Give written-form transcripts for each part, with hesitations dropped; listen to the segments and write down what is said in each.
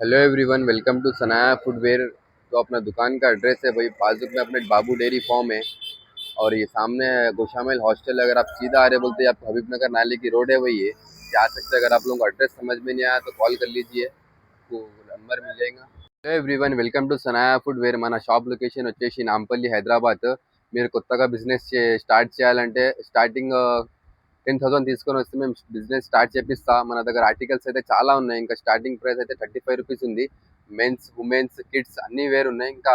Hello everyone, welcome to Sanaya footwear. तो अपना दुकान का एड्रेस है भाई, बाजू में अपने बाबू डेयरी फॉर्म है। और ये सामने गोशामिल हॉस्टल है। अगर आप सीधा आ रहे बोलते हैं, आप हबीब नगर नाले की रोड है वही है, जा सकते हैं। अगर आप लोगों को एड्रेस समझ में नहीं आया तो कॉल कर लीजिए, आपको नंबर मिल जाएगा। Hello everyone, welcome to Sanaya footwear. మన షాప్ లొకేషన్ వచ్చేసి నాంపల్లి హైదరాబాద్. మీరు కొత్తగా బిజినెస్ స్టార్ట్ చేయాలంటే స్టార్టింగ్ 10,000 తీసుకొని వస్తే మేము బిజినెస్ స్టార్ట్ చేపిస్తా. మన దగ్గర ఆర్టికల్స్ అయితే చాలా ఉన్నాయి. ఇంకా స్టార్టింగ్ ప్రైస్ అయితే 35 రూపీస్ ఉంది. మెన్స్, ఉమెన్స్, కిడ్స్ అన్నీ వేరు ఉన్నాయి. ఇంకా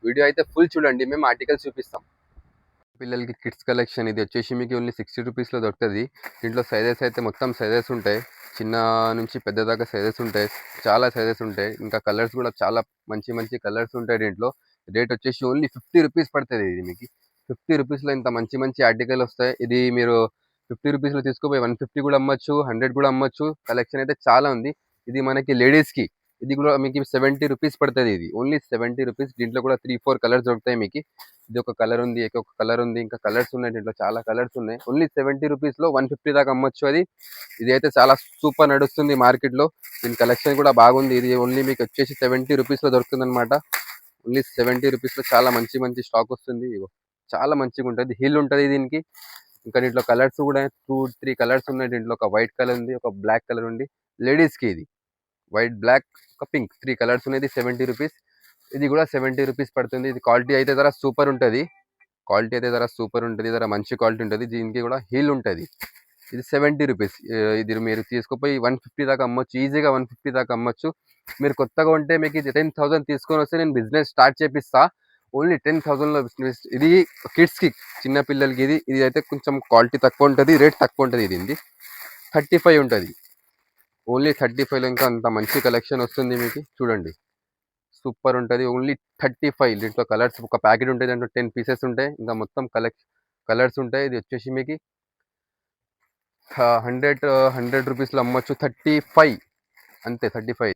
వీడియో అయితే ఫుల్ చూడండి, మేము ఆర్టికల్స్ చూపిస్తాం. పిల్లలకి కిడ్స్ కలెక్షన్ ఇది వచ్చేసి మీకు ఓన్లీ 60 రూపీస్లో దొరుకుతుంది. దీంట్లో సైజెస్ అయితే మొత్తం సైజెస్ ఉంటాయి, చిన్న నుంచి పెద్ద దాకా సైజెస్ ఉంటాయి, చాలా సైజెస్ ఉంటాయి. ఇంకా కలర్స్ కూడా చాలా మంచి మంచి కలర్స్ ఉంటాయి దీంట్లో. రేట్ వచ్చేసి ఓన్లీ 50 రూపీస్ పడుతుంది. ఇది మీకు 50 రూపీస్లో ఇంత మంచి మంచి ఆర్టికల్ వస్తాయి. ఇది మీరు 50 రూపీస్లో తీసుకుపోయి 150 కూడా అమ్మచ్చు, 100 కూడా అమ్మచ్చు. కలెక్షన్ అయితే చాలా ఉంది. ఇది మనకి లేడీస్కి, ఇది కూడా మీకు 70 రూపీస్ పడుతుంది. ఇది ఓన్లీ 70 రూపీస్. దీంట్లో కూడా 3-4 కలర్స్ దొరుకుతాయి మీకు. ఇది ఒక కలర్ ఉంది, ఇంకొక కలర్ ఉంది, ఇంకా కలర్స్ ఉన్నాయి దీంట్లో, చాలా కలర్స్ ఉన్నాయి. ఓన్లీ 70 రూపీస్లో 150 దాకా అమ్మొచ్చు. అది ఇది అయితే చాలా సూపర్ నడుస్తుంది మార్కెట్లో. దీని కలెక్షన్ కూడా బాగుంది. ఇది ఓన్లీ మీకు వచ్చేసి 70 రూపీస్లో దొరుకుతుంది అనమాట. ఓన్లీ 70 రూపీస్లో చాలా మంచి మంచి స్టాక్ వస్తుంది. ఇగో చాలా మంచిగా ఉంటుంది, హిల్ ఉంటుంది దీనికి. ఇంకా దీంట్లో కలర్స్ కూడా 2-3 కలర్స్ ఉన్నాయి దీంట్లో. ఒక వైట్ కలర్ ఉంది, ఒక బ్లాక్ కలర్ ఉంది. లేడీస్కి ఇది వైట్, బ్లాక్, ఒక పింక్, 3 కలర్స్ ఉన్నాయి. 70 రూపీస్. ఇది కూడా 70 రూపీస్ పడుతుంది. ఇది క్వాలిటీ అయితే ధర సూపర్ ఉంటుంది. క్వాలిటీ అయితే ధర సూపర్ ఉంటుంది, ధర మంచి క్వాలిటీ ఉంటుంది. దీనికి కూడా హీల్ ఉంటుంది. ఇది 70 రూపీస్. ఇది మీరు తీసుకుపోయి 150 దాకా అమ్మొచ్చు, ఈజీగా 150 దాకా అమ్మొచ్చు. మీరు కొత్తగా ఉంటే మీకు ఇది 10,000 తీసుకొని వస్తే నేను బిజినెస్ స్టార్ట్ చేపిస్తా. ఓన్లీ 10,000లో బిజినెస్. ఇది కిడ్స్కి, చిన్న పిల్లలకి. ఇది ఇది అయితే కొంచెం క్వాలిటీ తక్కువ ఉంటుంది, రేట్ తక్కువ ఉంటుంది. ఇది 35 ఉంటుంది. ఓన్లీ 35లో ఇంకా అంత మంచి కలెక్షన్ వస్తుంది మీకు. చూడండి, సూపర్ ఉంటుంది. ఓన్లీ 35. దీంట్లో కలర్స్ ఒక ప్యాకెట్ ఉంటుంది, దాంట్లో 10 పీసెస్ ఉంటాయి. ఇంకా మొత్తం కలర్స్ ఉంటాయి. ఇది వచ్చేసి మీకు 100 రూపీస్లో అమ్మొచ్చు. 35 అంతే, 35.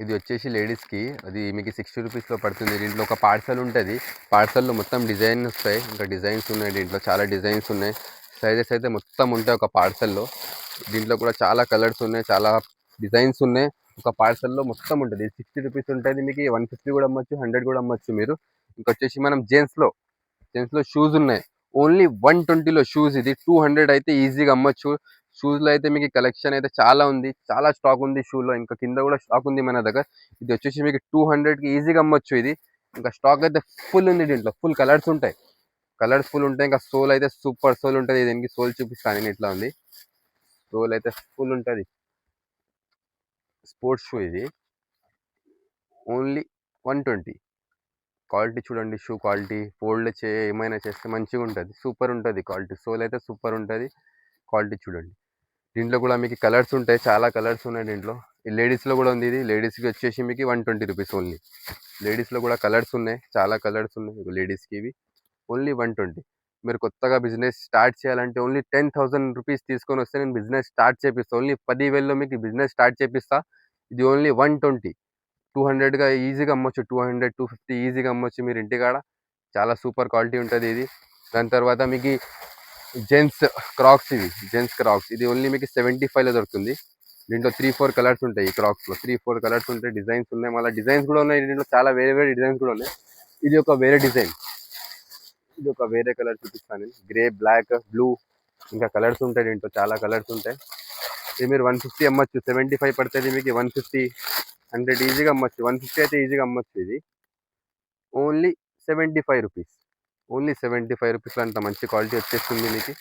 ఇది వచ్చేసి లేడీస్కి, అది మీకు 60 రూపీస్లో పడుతుంది. దీంట్లో ఒక పార్సల్ ఉంటుంది, పార్సల్లో మొత్తం డిజైన్ వస్తాయి. ఇంకా డిజైన్స్ ఉన్నాయి దీంట్లో, చాలా డిజైన్స్ ఉన్నాయి. సైజెస్ అయితే మొత్తం ఉంటాయి ఒక పార్సల్లో. దీంట్లో కూడా చాలా కలర్స్ ఉన్నాయి, చాలా డిజైన్స్ ఉన్నాయి. ఒక పార్సల్లో మొత్తం ఉంటుంది. 60 రూపీస్ ఉంటుంది మీకు. 150 కూడా అమ్మొచ్చు, 100 కూడా అమ్మొచ్చు మీరు. ఇంకొచ్చేసి మనం జెంట్స్లో షూస్ ఉన్నాయి. ఓన్లీ 120లో షూస్. ఇది 200 అయితే ఈజీగా అమ్మొచ్చు. షూస్లో అయితే మీకు కలెక్షన్ అయితే చాలా ఉంది, చాలా స్టాక్ ఉంది షూలో. ఇంకా కింద కూడా స్టాక్ ఉంది మన దగ్గర. ఇది వచ్చేసి మీకు 200కి ఈజీగా అమ్మొచ్చు ఇది. ఇంకా స్టాక్ అయితే ఫుల్ ఉంది దీంట్లో, ఫుల్ కలర్స్ ఉంటాయి, కలర్స్ ఫుల్ ఉంటాయి. ఇంకా సోల్ అయితే సూపర్ సోల్ ఉంటుంది. దీనికి సోల్ చూపిస్తాను నేను. ఇట్లా ఉంది సోల్ అయితే ఫుల్ ఉంటుంది. స్పోర్ట్స్ షూ ఇది ఓన్లీ 120. క్వాలిటీ చూడండి, షూ క్వాలిటీ. ఫోల్డ్ ఏమైనా చేస్తే మంచిగా ఉంటుంది, సూపర్ ఉంటుంది క్వాలిటీ. సోల్ అయితే సూపర్ ఉంటుంది. క్వాలిటీ చూడండి. దీంట్లో కూడా మీకు కలర్స్ ఉంటాయి, చాలా కలర్స్ ఉన్నాయి దీంట్లో. ఈ లేడీస్లో కూడా ఉంది. ఇది లేడీస్కి వచ్చేసి మీకు 120 రూపీస్ ఓన్లీ. లేడీస్లో కూడా కలర్స్ ఉన్నాయి, చాలా కలర్స్ ఉన్నాయి లేడీస్కి. ఇవి ఓన్లీ 120. మీరు కొత్తగా బిజినెస్ స్టార్ట్ చేయాలంటే ఓన్లీ 10,000 రూపీస్ తీసుకొని వస్తే నేను బిజినెస్ స్టార్ట్ చేపిస్తాను. ఓన్లీ 10,000లో మీకు బిజినెస్ స్టార్ట్ చేపిస్తా. ఇది ఓన్లీ 120. 200గా ఈజీగా అమ్మొచ్చు, 200, 250 ఈజీగా అమ్మొచ్చు మీరు ఇంటికాడ. చాలా సూపర్ క్వాలిటీ ఉంటుంది ఇది. దాని తర్వాత మీకు జెంట్స్ క్రాక్స్, ఇవి జెంట్స్ క్రాక్స్. ఇది ఓన్లీ మీకు 75లో దొరుకుతుంది. దీంట్లో 3-4 కలర్స్ ఉంటాయి. ఈ క్రాక్స్లో 3-4 కలర్స్ ఉంటాయి, డిజైన్స్ ఉన్నాయి. మళ్ళీ డిజైన్స్ కూడా ఉన్నాయి దీంట్లో, చాలా వేరే వేరే డిజైన్స్ కూడా ఉన్నాయి. ఇది ఒక వేరే డిజైన్, ఇది ఒక వేరే కలర్ చూపిస్తాను నేను. గ్రే, బ్లాక్, బ్లూ, ఇంకా కలర్స్ ఉంటాయి దీంట్లో, చాలా కలర్స్ ఉంటాయి. ఇది మీరు 150 అమ్మొచ్చు. 75 పడుతుంది మీకు. 150, 100 ఈజీగా అమ్మొచ్చు. 150 అయితే ఈజీగా అమ్మొచ్చు. ఇది ఓన్లీ 75 రూపీస్. ఓన్లీ 75 రూపీస్లో అంత మంచి క్వాలిటీ వచ్చేస్తుంది మీకు.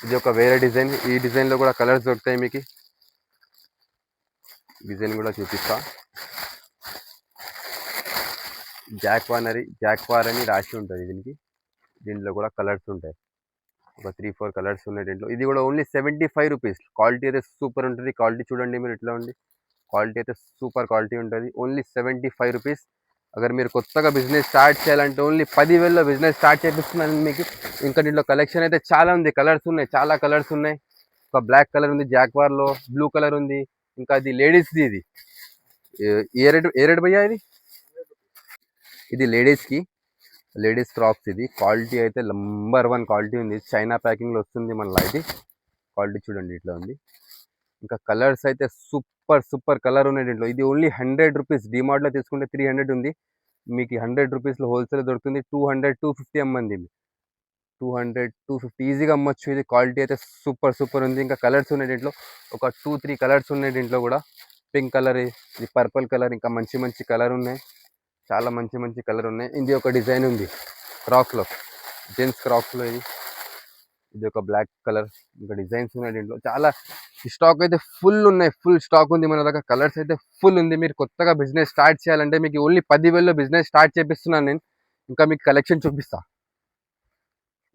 ఇది ఒక వేరే డిజైన్. ఈ డిజైన్లో కూడా కలర్స్ దొరుకుతాయి మీకు. డిజైన్ కూడా చూపిస్తా. జాక్వార్ అని రాసి ఉంటుంది దీనికి. దీంట్లో కూడా కలర్స్ ఉంటాయి, ఒక 3-4 కలర్స్ ఉన్నాయి దీంట్లో. ఇది కూడా ఓన్లీ 75 రూపీస్. క్వాలిటీ అయితే సూపర్ ఉంటుంది. క్వాలిటీ చూడండి మీరు ఎట్లా ఉంది. క్వాలిటీ అయితే సూపర్ క్వాలిటీ ఉంటుంది. Only 75 rupees. అगर మీరు కొత్తగా బిజినెస్ స్టార్ట్ చేయాలంటే ఓన్లీ 10,000లో బిజినెస్ స్టార్ట్ చేపిస్తున్నాను మీకు. ఇంకా దీంట్లో కలెక్షన్ అయితే చాలా ఉంది, కలర్స్ ఉన్నాయి, చాలా కలర్స్ ఉన్నాయి. ఒక బ్లాక్ కలర్ ఉంది జాక్వార్లో, బ్లూ కలర్ ఉంది. ఇంకా అది లేడీస్ది. ఇది ఏ రేట్ భయ్యా ఇది? ఇది లేడీస్కి, లేడీస్ ఫ్రాక్స్. ఇది క్వాలిటీ అయితే నంబర్ 1 క్వాలిటీ ఉంది. చైనా ప్యాకింగ్లో వస్తుంది మళ్ళీ. ఇది క్వాలిటీ చూడండి ఇట్లా ఉంది. ఇంకా కలర్స్ అయితే సూపర్ కలర్ ఉన్నాయి దీంట్లో. ఇది ఓన్లీ 100 రూపీస్. డిమార్ట్లో తీసుకుంటే 300 ఉంది, మీకు 100 రూపీస్లో హోల్సేల్ దొరుకుతుంది. 200 250 అమ్మంది. 200 250 ఈజీగా అమ్మొచ్చు. ఇది క్వాలిటీ అయితే సూపర్ ఉంది. ఇంకా కలర్స్ ఉన్నాయి దీంట్లో, ఒక 2 3 కలర్స్ ఉన్నాయి దీంట్లో కూడా. పింక్ కలర్, ఇది పర్పుల్ కలర్, ఇంకా మంచి కలర్ ఉన్నాయి. చాలా మంచి కలర్ ఉన్నాయి. ఇది ఒక డిజైన్ ఉంది క్రాక్స్లో, జెంట్స్ క్రాక్స్లో. ఇది ఒక బ్లాక్ కలర్, ఇంకా డిజైన్స్ ఉన్నాయి దీంట్లో. చాలా స్టాక్ అయితే ఫుల్ ఉన్నాయి, ఫుల్ స్టాక్ ఉంది మన దగ్గర. కలర్స్ అయితే ఫుల్ ఉంది. మీరు కొత్తగా బిజినెస్ స్టార్ట్ చేయాలంటే మీకు ఓన్లీ 10,000లో బిజినెస్ స్టార్ట్ చేపిస్తున్నాను నేను. ఇంకా మీకు కలెక్షన్ చూపిస్తా.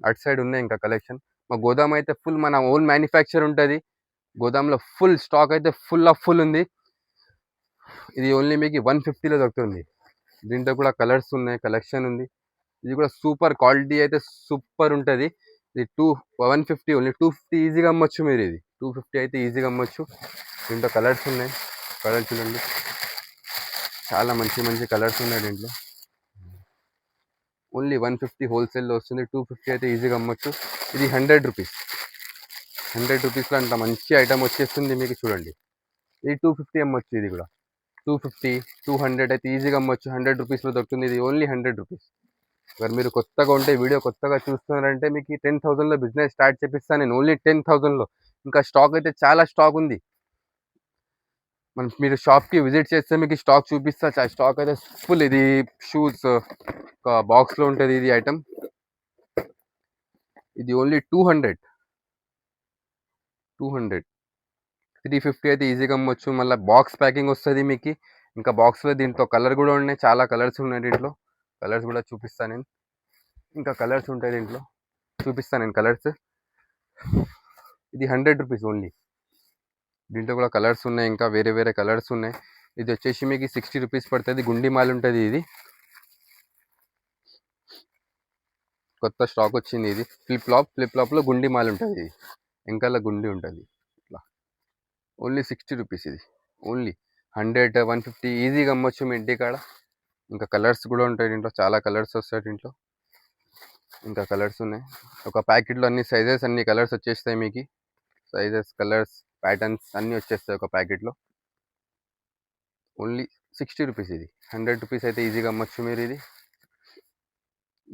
అటు సైడ్ ఉన్నాయి ఇంకా కలెక్షన్. మా గోదాం అయితే ఫుల్, మన ఓన్ మ్యానుఫ్యాక్చర్ ఉంటుంది. గోదాంలో ఫుల్ స్టాక్ అయితే ఫుల్ ఉంది. ఇది ఓన్లీ మీకు 150లో దొరుకుతుంది. దీంట్లో కూడా కలర్స్ ఉన్నాయి, కలెక్షన్ ఉంది. ఇది కూడా సూపర్ క్వాలిటీ అయితే సూపర్ ఉంటుంది. ఇది 150 ఓన్లీ. 250 ఈజీగా అమ్మొచ్చు మీరు. ఇది 250 అయితే ఈజీగా అమ్మొచ్చు. దీంట్లో కలర్స్ ఉన్నాయి, కలర్ చూడండి. చాలా మంచి కలర్స్ ఉన్నాయి దీంట్లో. ఓన్లీ 150 హోల్సేల్లో వస్తుంది. 250 అయితే ఈజీగా అమ్మొచ్చు. ఇది 100 రూపీస్. 100 రూపీస్లో అంత మంచి ఐటమ్ వచ్చేస్తుంది మీకు. చూడండి, ఇది 250 అమ్మొచ్చు. ఇది కూడా 250 200 అయితే ఈజీగా అమ్మొచ్చు. 100 రూపీస్లో దొరుకుతుంది. ఇది ఓన్లీ 100 రూపీస్. మరి మీరు కొత్తగా ఉంటే, వీడియో కొత్తగా చూస్తున్నారంటే మీకు 10,000లో బిజినెస్ స్టార్ట్ చేపిస్తాను నేను, ఓన్లీ 10,000లో. ఇంకా స్టాక్ అయితే చాలా స్టాక్ ఉంది. మీరు షాప్కి విజిట్ చేస్తే మీకు స్టాక్ చూపిస్తా. స్టాక్ అయితే ఫుల్. ఇది షూస్ ఒక బాక్స్లో ఉంటుంది ఇది ఐటమ్. ఇది ఓన్లీ 200 350 అయితే ఈజీగా అమ్మొచ్చు. మళ్ళీ బాక్స్ ప్యాకింగ్ వస్తుంది మీకు. ఇంకా బాక్స్లో దీంట్లో కలర్ కూడా ఉన్నాయి, చాలా కలర్స్ ఉన్నాయి దీంట్లో. కలర్స్ కూడా చూపిస్తాను నేను. ఇంకా కలర్స్ ఉంటాయి దీంట్లో, చూపిస్తాను నేను కలర్స్. ఇది 100 రూపీస్ ఓన్లీ. దీంట్లో కూడా కలర్స్ ఉన్నాయి, ఇంకా వేరే కలర్స్ ఉన్నాయి. ఇది వచ్చేసి మీకు 60 రూపీస్ పడుతుంది. గుండి మాల్ ఉంటుంది ఇది. కొత్త స్టాక్ వచ్చింది ఇది. ఫ్లిప్ ఫ్లాప్లో గుండి మాల్ ఉంటుంది. వెంకాల గుండి ఉంటుంది ఇట్లా. ఓన్లీ 60 రూపీస్ ఇది. ఓన్లీ 100 150 ఈజీగా అమ్మొచ్చు మీ ఇంటి కాడ. ఇంకా కలర్స్ కూడా ఉంటాయి దీంట్లో, చాలా కలర్స్ వస్తాయి దీంట్లో. ఇంకా కలర్స్ ఉన్నాయి. ఒక ప్యాకెట్లో అన్ని సైజెస్, అన్ని కలర్స్ వచ్చేస్తాయి మీకు. సైజెస్, కలర్స్, ప్యాటర్న్స్ అన్నీ వచ్చేస్తాయి ఒక ప్యాకెట్లో. ఓన్లీ 60 రూపీస్ ఇది. 100 రూపీస్ అయితే ఈజీగా అమ్మొచ్చు మీరు. ఇది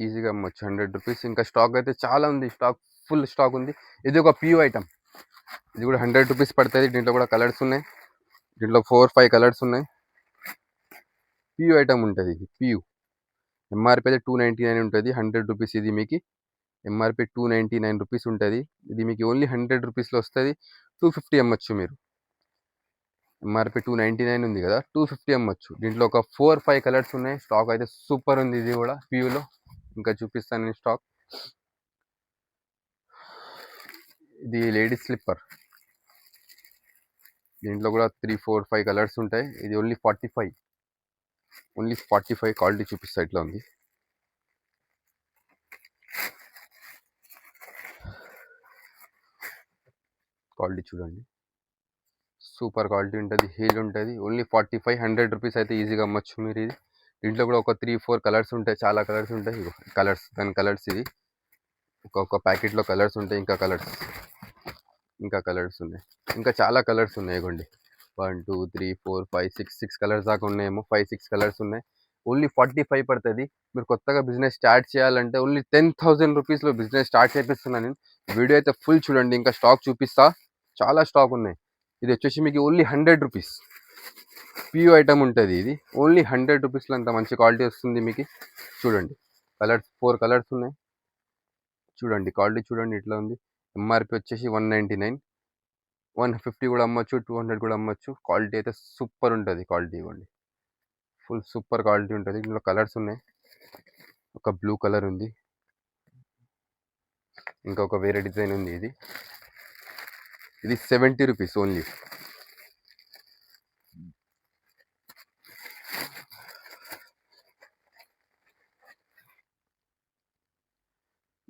ఈజీగా అమ్మొచ్చు 100 రూపీస్. ఇంకా స్టాక్ అయితే చాలా ఉంది, ఫుల్ స్టాక్ ఉంది. ఇది ఒక పియూ ఐటమ్. ఇది కూడా 100 రూపీస్ పడుతుంది. దీంట్లో కూడా కలర్స్ ఉన్నాయి. దీంట్లో 4 5 కలర్స్ ఉన్నాయి. పియూ ఐటమ్ ఉంటుంది ఇది. పియూ ఎంఆర్పి అయితే 299 ఉంటుంది. 100 రూపీస్ ఇది మీకు. ఎంఆర్పి 299 రూపీస్ ఉంటుంది. ఇది మీకు ఓన్లీ 100 రూపీస్లో వస్తుంది. 250 అమ్మొచ్చు మీరు. ఎంఆర్పి 299 ఉంది కదా, 250 అమ్మొచ్చు. దీంట్లో ఒక 4 5 కలర్స్ ఉన్నాయి. స్టాక్ అయితే సూపర్ ఉంది ఇది కూడా పియూలో. ఇంకా చూపిస్తాను నేను స్టాక్. ఇది లేడీస్ స్లిప్పర్. దీంట్లో కూడా 3 4 5 కలర్స్ ఉంటాయి. ఇది ఓన్లీ 45. క్వాలిటీ చూపిస్తా ఇట్లా ఉంది. క్వాలిటీ చూడండి, సూపర్ క్వాలిటీ ఉంటుంది. హీల్ ఉంటుంది. ఓన్లీ 45 100 రూపీస్ అయితే ఈజీగా అమ్మొచ్చు మీరు ఇది. దీంట్లో కూడా ఒక 3 4 కలర్స్ ఉంటాయి, చాలా కలర్స్ ఉంటాయి. కలర్స్ కలర్స్ ఇది. ఒక్కొక్క ప్యాకెట్లో కలర్స్ ఉంటాయి. ఇంకా కలర్స్ ఉన్నాయి. ఇంకా చాలా కలర్స్ ఉన్నాయి. ఇవ్వండి 1 2 3 4 5 6 కలర్స్ దాకా ఉన్నాయేమో. 5 6 కలర్స్ ఉన్నాయి. ఓన్లీ 45 పడుతుంది. మీరు కొత్తగా బిజినెస్ స్టార్ట్ చేయాలంటే ఓన్లీ 10,000 రూపీస్లో బిజినెస్ స్టార్ట్ చేపిస్తున్నాను నేను. వీడియో అయితే ఫుల్ చూడండి. ఇంకా స్టాక్ చూపిస్తా, చాలా స్టాక్ ఉన్నాయి. ఇది వచ్చేసి మీకు ఓన్లీ 100 రూపీస్. పియూ ఐటమ్ ఉంటుంది ఇది. ఓన్లీ 100 రూపీస్లో అంత మంచి క్వాలిటీ వస్తుంది మీకు. చూడండి, కలర్స్ 4 కలర్స్ ఉన్నాయి. చూడండి క్వాలిటీ చూడండి ఇట్లా ఉంది. ఎంఆర్పి వచ్చేసి 199. 150 కూడా అమ్మొచ్చు, 200 కూడా అమ్మొచ్చు. క్వాలిటీ అయితే సూపర్ ఉంటుంది. క్వాలిటీ ఇవ్వండి, ఫుల్ సూపర్ క్వాలిటీ ఉంటుంది. ఇందులో కలర్స్ ఉన్నాయి. ఒక బ్లూ కలర్ ఉంది, ఇంకొక వేరే డిజైన్ ఉంది. ఇది 70 రూపీస్ ఓన్లీ.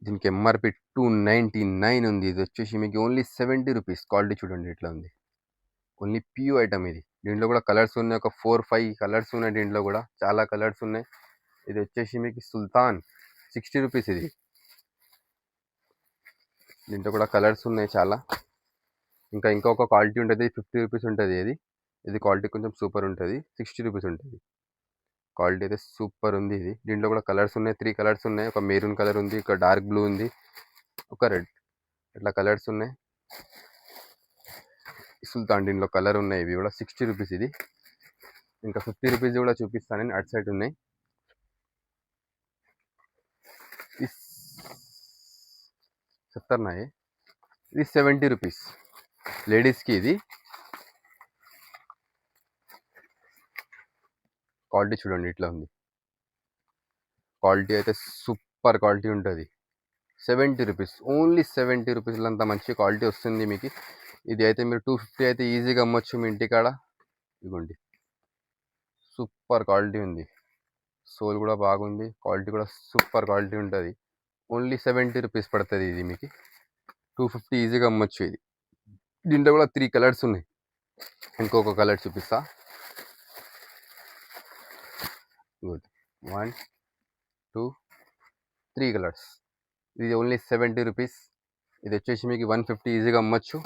దీనికి ఎంఆర్పి 299 ఉంది. ఇది వచ్చేసి మీకు ఓన్లీ 70 రూపీస్. క్వాలిటీ చూడండి ఎట్లా ఉంది. ఓన్లీ పియూ ఐటమ్ ఇది. దీంట్లో కూడా కలర్స్ ఉన్నాయి. ఒక 4 5 కలర్స్ ఉన్నాయి. దీంట్లో కూడా చాలా కలర్స్ ఉన్నాయి. ఇది వచ్చేసి మీకు సుల్తాన్ 60 రూపీస్ ఇది. దీంట్లో కూడా కలర్స్ ఉన్నాయి చాలా. ఇంకొక క్వాలిటీ ఉంటుంది, 50 రూపీస్ ఉంటుంది. ఇది ఇది క్వాలిటీ కొంచెం సూపర్ ఉంటుంది, 60 రూపీస్ ఉంటుంది. క్వాలిటీ అయితే సూపర్ ఉంది ఇది. దీంట్లో కూడా కలర్స్ ఉన్నాయి, 3 కలర్స్ ఉన్నాయి. ఒక మెరూన్ కలర్ ఉంది, ఒక డార్క్ బ్లూ ఉంది, ఒక రెడ్, ఇట్లా కలర్స్ ఉన్నాయి. సుల్తాన్ దీంట్లో కలర్ ఉన్నాయి, ఇవి కూడా 60 రూపీస్ ఇది. ఇంకా 50 రూపీస్ కూడా చూపిస్తాను నేను, అటు సైడ్ ఉన్నాయి. 70 నాయే, ఇది 70 రూపీస్ లేడీస్కి. ఇది క్వాలిటీ చూడండి ఇట్లా ఉంది. క్వాలిటీ అయితే సూపర్ క్వాలిటీ ఉంటుంది. 70 రూపీస్, ఓన్లీ 70 రూపీస్లో అంత మంచి క్వాలిటీ వస్తుంది మీకు. ఇది అయితే మీరు 250 అయితే ఈజీగా అమ్మొచ్చు మీ ఇంటికాడ. ఇదిగోండి, సూపర్ క్వాలిటీ ఉంది. సోల్ కూడా బాగుంది, క్వాలిటీ కూడా సూపర్ క్వాలిటీ ఉంటుంది. ఓన్లీ 70 రూపీస్ పడుతుంది ఇది మీకు. 250 ఈజీగా అమ్మొచ్చు ఇది. దీంట్లో కూడా 3 కలర్స్ ఉన్నాయి. ఇంకొక కలర్ చూపిస్తా. Good, 1 2 3 colours. ఇది ఓన్లీ 70 రూపీస్. ఇది వచ్చేసి మీకు 150 ఈజీగా అమ్మొచ్చు.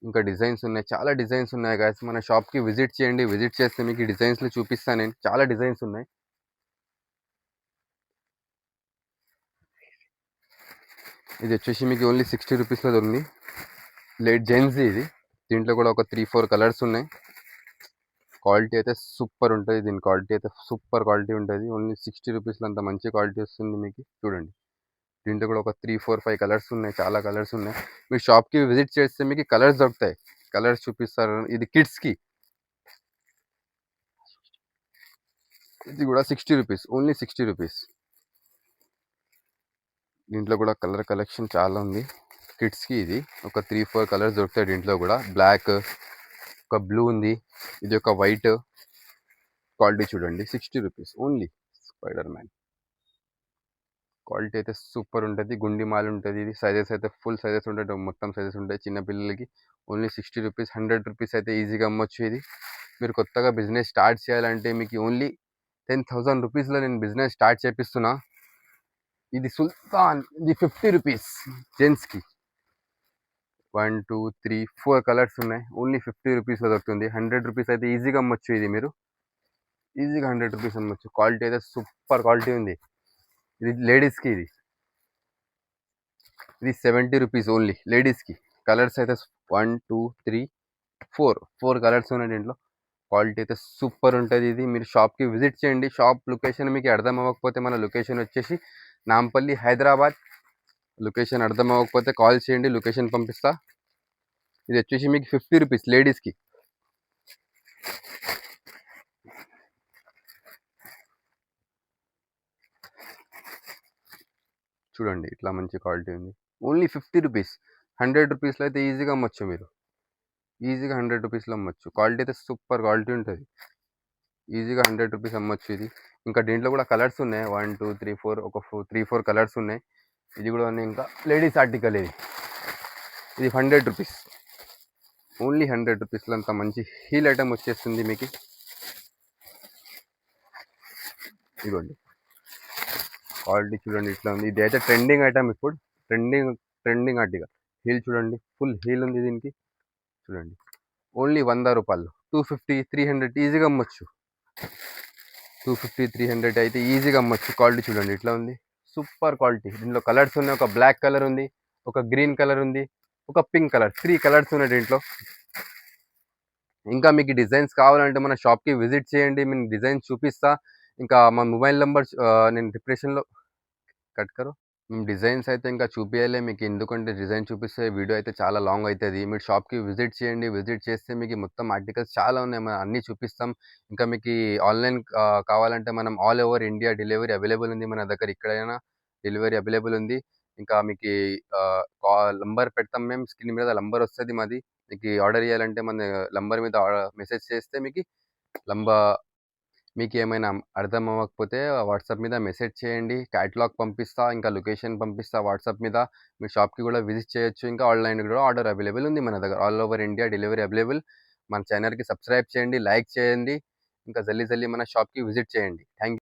ఇంకా డిజైన్స్ ఉన్నాయి, చాలా డిజైన్స్ ఉన్నాయి గాయస్. మన షాప్కి విజిట్ చేయండి, విజిట్ చేస్తే మీకు డిజైన్స్లో చూపిస్తాను నేను. చాలా డిజైన్స్ ఉన్నాయి. ఇది వచ్చేసి మీకు ఓన్లీ 60 రూపీస్లో ఉంది. లేట్ జెన్స్ ఇది. దీంట్లో కూడా ఒక 3-4 కలర్స్ ఉన్నాయి. క్వాలిటీ అయితే సూపర్ ఉంటుంది. దీని క్వాలిటీ అయితే సూపర్ క్వాలిటీ ఉంటుంది. ఓన్లీ 60 రూపీస్లో అంత మంచి క్వాలిటీ వస్తుంది మీకు. చూడండి, దీంట్లో కూడా ఒక 3-4-5 కలర్స్ ఉన్నాయి, చాలా కలర్స్ ఉన్నాయి. మీరు షాప్కి విజిట్ చేస్తే మీకు కలర్స్ దొరుకుతాయి. కలర్స్ చూపిస్తారు. ఇది కిడ్స్కి, ఇది కూడా 60 రూపీస్, ఓన్లీ 60 రూపీస్. దీంట్లో కూడా కలర్ కలెక్షన్ చాలా ఉంది కిడ్స్కి. ఇది ఒక 3-4 కలర్స్ దొరుకుతాయి దీంట్లో కూడా. బ్లాక్, ఒక బ్లూ ఉంది, ఇది ఒక వైట్. క్వాలిటీ చూడండి, 60 rupees only. Spider man quality అయితే సూపర్ ఉంటుంది. గుండి మాల్ ఉంటుంది. ఇది సైజెస్ అయితే ఫుల్ సైజెస్ ఉంటాయి, మొత్తం సైజెస్ ఉంటాయి చిన్న పిల్లలకి. ఓన్లీ 60 రూపీస్, 100 రూపీస్ అయితే ఈజీగా అమ్మొచ్చు ఇది. మీరు కొత్తగా బిజినెస్ స్టార్ట్ చేయాలంటే మీకు ఓన్లీ 10,000 రూపీస్లో నేను బిజినెస్ స్టార్ట్ చేపిస్తున్నా. ఇది సుల్తాన్, ఇది 50 రూపీస్ జెంట్స్కి. 1 2 3 4 కలర్స్ ఉన్నాయి. ఓన్లీ 50 రూపీస్లో దొరుకుతుంది. 100 రూపీస్ అయితే ఈజీగా అమ్మొచ్చు ఇది. మీరు ఈజీగా 100 రూపీస్ అమ్మొచ్చు. క్వాలిటీ అయితే సూపర్ క్వాలిటీ ఉంది. ఇది లేడీస్కి. ఇది 70 రూపీస్ ఓన్లీ లేడీస్కి. కలర్స్ అయితే 1 2 3 4 కలర్స్ ఉన్నాయి దీంట్లో. క్వాలిటీ అయితే సూపర్ ఉంటుంది. ఇది మీరు షాప్కి విజిట్ చేయండి. షాప్ లొకేషన్ మీకు అర్థం అవ్వకపోతే మన లొకేషన్ వచ్చేసి నాంపల్లి, హైదరాబాద్. లొకేషన్ అర్థం అవ్వకపోతే కాల్ చేయండి, లొకేషన్ పంపిస్తా. ఇది వచ్చేసి మీకు 50 రూపీస్ లేడీస్కి. చూడండి, ఇట్లా మంచి క్వాలిటీ ఉంది. Only 50 rupees. 100 రూపీస్లో అయితే ఈజీగా అమ్మొచ్చు మీరు. ఈజీగా 100 రూపీస్లో అమ్మొచ్చు. క్వాలిటీ అయితే సూపర్ క్వాలిటీ ఉంటుంది. ఈజీగా 100 రూపీస్ అమ్మొచ్చు ఇది. ఇంకా దీంట్లో కూడా కలర్స్ ఉన్నాయి. 1 2 3 4 ఒక 3-4 కలర్స్ ఉన్నాయి. ఇది కూడా ఉన్నాయి. ఇంకా లేడీస్ ఆర్టికల్ ఇది 100 రూపీస్, ఓన్లీ 100 రూపీస్లో అంత మంచి హీల్ ఐటమ్ వచ్చేస్తుంది మీకు. ఇదిగోండి, క్వాలిటీ చూడండి ఇట్లా ఉంది. ఇది అయితే ట్రెండింగ్ ఐటమ్ ఇప్పుడు. Trending article. హీల్ చూడండి, ఫుల్ హీల్ ఉంది దీనికి. చూడండి, ఓన్లీ 100 రూపాయలు. 250 300 ఈజీగా అమ్మొచ్చు. 250 300 అయితే ఈజీగా అమ్మొచ్చు. క్వాలిటీ చూడండి ఇట్లా ఉంది, సూపర్ క్వాలిటీ. దీంట్లో కలర్స్ ఉన్నాయి. ఒక బ్లాక్ కలర్ ఉంది, ఒక గ్రీన్ కలర్ ఉంది, ఒక పింక్ కలర్. 3 కలర్స్ ఉన్నాయి దీంట్లో. ఇంకా మీకు డిజైన్స్ కావాలంటే మన షాప్కి విజిట్ చేయండి, నేను డిజైన్స్ చూపిస్తా. ఇంకా మా మొబైల్ నెంబర్ నేను డిస్క్రిప్షన్లో కట్కరు. మేము డిజైన్స్ అయితే ఇంకా చూపించాలి మీకు, ఎందుకంటే డిజైన్ చూపిస్తే వీడియో అయితే చాలా లాంగ్ అవుతుంది. మీరు షాప్కి విజిట్ చేయండి, విజిట్ చేస్తే మీకు మొత్తం ఆర్టికల్స్ చాలా ఉన్నాయి, మనం అన్నీ చూపిస్తాం. ఇంకా మీకు ఆన్లైన్ కావాలంటే మనం all over India delivery available ఉంది మన దగ్గర. ఎక్కడైనా డెలివరీ అవైలబుల్ ఉంది. ఇంకా మీకు నంబర్ పెడతాం మేము, స్క్రీన్ మీద నంబర్ వస్తుంది మాది. మీకు ఆర్డర్ చేయాలంటే మన నంబర్ మీద మెసేజ్ చేస్తే మీకు ఏమైనా అర్థం అవ్వకపోతే వాట్సాప్ మీద మెసేజ్ చేయండి, క్యాటలాగ్ పంపిస్తా, ఇంకా లొకేషన్ పంపిస్తా వాట్సాప్ మీద. మీ షాప్కి కూడా విజిట్ చేయొచ్చు. ఇంకా ఆన్లైన్ కూడా ఆర్డర్ అవైలబుల్ ఉంది మన దగ్గర. All over India delivery available. మన ఛానల్కి సబ్స్క్రైబ్ చేయండి, లైక్ చేయండి, ఇంకా జల్దీ మన షాప్కి విజిట్ చేయండి. Thank you.